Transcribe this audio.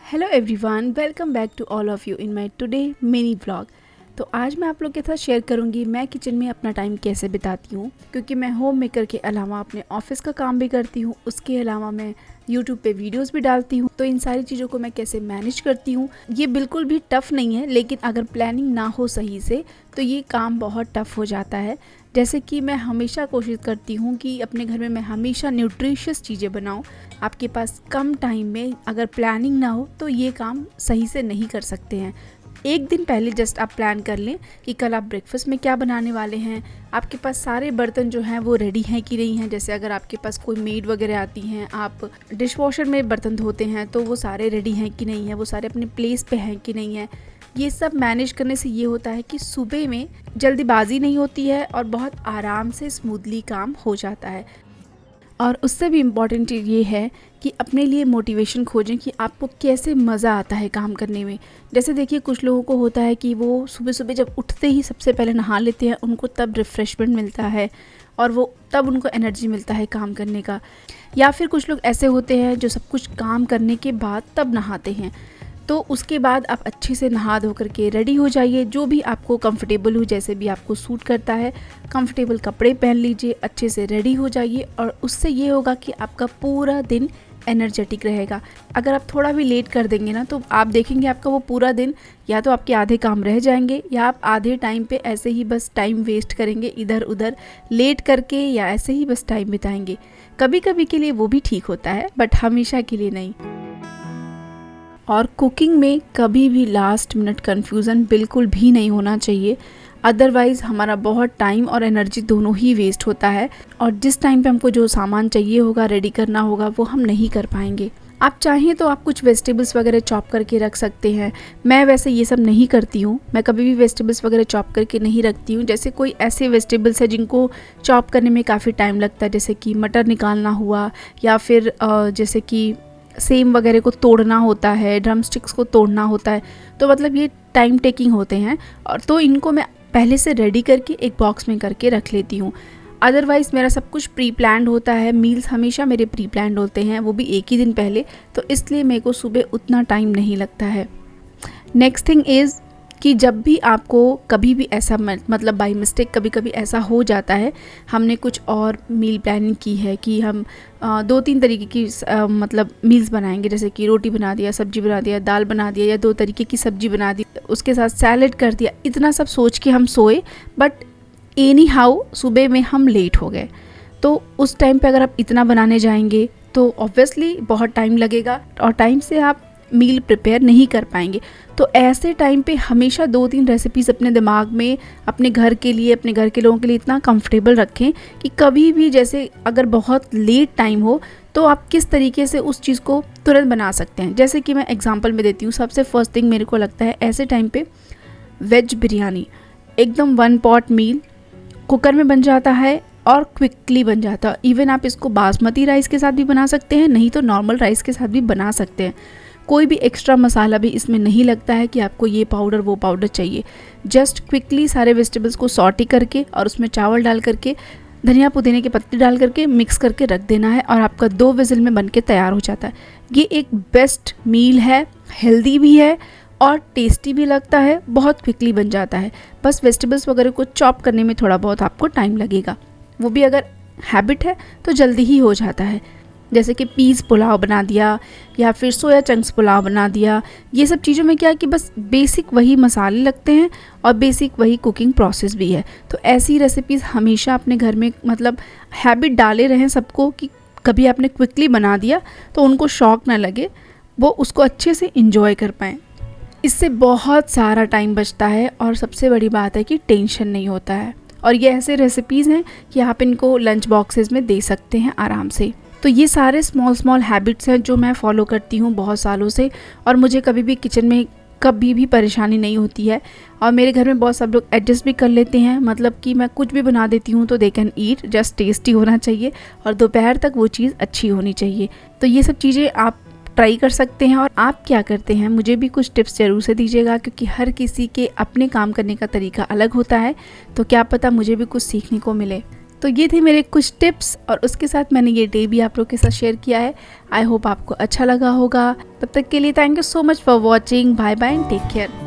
Hello everyone, welcome back to all of you in my today mini vlog. तो आज मैं आप लोग के साथ शेयर करूंगी मैं किचन में अपना टाइम कैसे बिताती हूँ, क्योंकि मैं होम मेकर के अलावा अपने ऑफिस का काम भी करती हूँ। उसके अलावा मैं यूट्यूब पे वीडियोस भी डालती हूँ। तो इन सारी चीज़ों को मैं कैसे मैनेज करती हूँ, ये बिल्कुल भी टफ़ नहीं है, लेकिन अगर प्लानिंग ना हो सही से तो ये काम बहुत टफ़ हो जाता है। जैसे कि मैं हमेशा कोशिश करती हूँ कि अपने घर में मैं हमेशा न्यूट्रिशियस चीज़ें बनाऊँ। आपके पास कम टाइम में अगर प्लानिंग ना हो तो ये काम सही से नहीं कर सकते हैं। एक दिन पहले जस्ट आप प्लान कर लें कि कल आप ब्रेकफास्ट में क्या बनाने वाले हैं। आपके पास सारे बर्तन जो हैं वो रेडी हैं कि नहीं हैं। जैसे अगर आपके पास कोई मेड वगैरह आती हैं, आप डिश वॉशर में बर्तन धोते हैं, तो वो सारे रेडी हैं कि नहीं हैं, वो सारे अपने प्लेस पे हैं कि नहीं हैं। ये सब मैनेज करने से ये होता है कि सुबह में जल्दीबाजी नहीं होती है और बहुत आराम से स्मूथली काम हो जाता है। और उससे भी इम्पॉर्टेंट चीज़ ये है कि अपने लिए मोटिवेशन खोजें कि आपको कैसे मज़ा आता है काम करने में। जैसे देखिए, कुछ लोगों को होता है कि वो सुबह सुबह जब उठते ही सबसे पहले नहा लेते हैं, उनको तब रिफ़्रेशमेंट मिलता है और वो तब उनको एनर्जी मिलता है काम करने का। या फिर कुछ लोग ऐसे होते हैं जो सब कुछ काम करने के बाद तब नहाते हैं। तो उसके बाद आप अच्छे से नहा धो करके रेडी हो जाइए, जो भी आपको कंफर्टेबल हो, जैसे भी आपको सूट करता है, कंफर्टेबल कपड़े पहन लीजिए, अच्छे से रेडी हो जाइए। और उससे ये होगा कि आपका पूरा दिन एनर्जेटिक रहेगा। अगर आप थोड़ा भी लेट कर देंगे ना, तो आप देखेंगे आपका वो पूरा दिन या तो आपके आधे काम रह जाएंगे, या आप आधे टाइम पे ऐसे ही बस टाइम वेस्ट करेंगे इधर उधर लेट करके, या ऐसे ही बस टाइम बिताएंगे। कभी कभी के लिए वो भी ठीक होता है, बट हमेशा के लिए नहीं। और कुकिंग में कभी भी लास्ट मिनट कन्फ्यूज़न बिल्कुल भी नहीं होना चाहिए, अदरवाइज़ हमारा बहुत टाइम और एनर्जी दोनों ही वेस्ट होता है। और जिस टाइम पे हमको जो सामान चाहिए होगा, रेडी करना होगा, वो हम नहीं कर पाएंगे। आप चाहें तो आप कुछ वेजिटेबल्स वगैरह चॉप करके रख सकते हैं। मैं वैसे ये सब नहीं करती हूँ, मैं कभी भी वेजिटेबल्स वगैरह चॉप करके नहीं रखती हूँ। जैसे कोई ऐसे वेजिटेबल्स है जिनको चॉप करने में काफ़ी टाइम लगता है, जैसे कि मटर निकालना हुआ, या फिर जैसे कि सेम वगैरह को तोड़ना होता है, ड्रम स्टिक्स को तोड़ना होता है, तो मतलब ये टाइम टेकिंग होते हैं। और तो इनको मैं पहले से रेडी करके एक बॉक्स में करके रख लेती हूँ। अदरवाइज़ मेरा सब कुछ प्री प्लान्ड होता है। मील्स हमेशा मेरे प्री प्लान्ड होते हैं, वो भी एक ही दिन पहले, तो इसलिए मेरे को सुबह उतना टाइम नहीं लगता है। नेक्स्ट थिंग इज़ कि जब भी आपको कभी भी ऐसा मतलब बाय मिस्टेक कभी कभी ऐसा हो जाता है, हमने कुछ और मील प्लानिंग की है कि हम 2-3 तरीके की मतलब मील्स बनाएंगे, जैसे कि रोटी बना दिया, सब्जी बना दिया, दाल बना दिया, या 2 तरीके की सब्जी बना दी, उसके साथ सैलेड कर दिया। इतना सब सोच के हम सोए, बट एनी हाउ सुबह में हम लेट हो गए। तो उस टाइम पे अगर आप इतना बनाने जाएंगे तो ऑब्वियसली बहुत टाइम लगेगा और टाइम से आप मील प्रिपेयर नहीं कर पाएंगे। तो ऐसे टाइम पे हमेशा 2-3 रेसिपीज़ अपने दिमाग में अपने घर के लिए, अपने घर के लोगों के लिए इतना कंफर्टेबल रखें कि कभी भी जैसे अगर बहुत लेट टाइम हो तो आप किस तरीके से उस चीज़ को तुरंत बना सकते हैं। जैसे कि मैं एग्जांपल में देती हूँ। सबसे फर्स्ट थिंग मेरे को लगता है ऐसे टाइम पे वेज बिरयानी, एकदम 1 पॉट मील कुकर में बन जाता है और क्विकली बन जाता है। इवन आप इसको बासमती राइस के साथ भी बना सकते हैं, नहीं तो नॉर्मल राइस के साथ भी बना सकते हैं। कोई भी एक्स्ट्रा मसाला भी इसमें नहीं लगता है कि आपको ये पाउडर वो पाउडर चाहिए। जस्ट क्विकली सारे वेजिटेबल्स को सॉटी करके और उसमें चावल डाल करके, धनिया पुदीने की पत्ती डाल करके मिक्स करके रख देना है, और आपका 2 विजिल में बन के तैयार हो जाता है। ये एक बेस्ट मील है, हेल्दी भी है और टेस्टी भी लगता है, बहुत क्विकली बन जाता है। बस वेजिटेबल्स वगैरह को चॉप करने में थोड़ा बहुत आपको टाइम लगेगा, वो भी अगर हैबिट है तो जल्दी ही हो जाता है। जैसे कि पीस पुलाव बना दिया, या फिर सोया चंक्स पुलाव बना दिया। ये सब चीज़ों में क्या है कि बस बेसिक वही मसाले लगते हैं और बेसिक वही कुकिंग प्रोसेस भी है। तो ऐसी रेसिपीज़ हमेशा अपने घर में मतलब हैबिट डाले रहें सबको, कि कभी आपने क्विकली बना दिया तो उनको शौक ना लगे, वो उसको अच्छे से इंजॉय कर पाएँ। इससे बहुत सारा टाइम बचता है और सबसे बड़ी बात है कि टेंशन नहीं होता है। और ये ऐसे रेसिपीज़ हैं कि आप इनको लंच बॉक्सेस में दे सकते हैं आराम से। तो ये सारे स्मॉल हैबिट्स हैं जो मैं फॉलो करती हूँ बहुत सालों से, और मुझे कभी भी किचन में कभी भी परेशानी नहीं होती है। और मेरे घर में बहुत सब लोग एडजस्ट भी कर लेते हैं, मतलब कि मैं कुछ भी बना देती हूँ तो they can eat, just tasty होना चाहिए और दोपहर तक वो चीज़ अच्छी होनी चाहिए। तो ये सब चीज़ें आप ट्राई कर सकते हैं। और आप क्या करते हैं मुझे भी कुछ टिप्स ज़रूर से दीजिएगा, क्योंकि हर किसी के अपने काम करने का तरीका अलग होता है, तो क्या पता मुझे भी कुछ सीखने को मिले। तो ये थे मेरे कुछ टिप्स और उसके साथ मैंने ये डे भी आप लोग के साथ शेयर किया है। आई होप आपको अच्छा लगा होगा। तब तक के लिए thank you so much for watching. Bye bye and take care.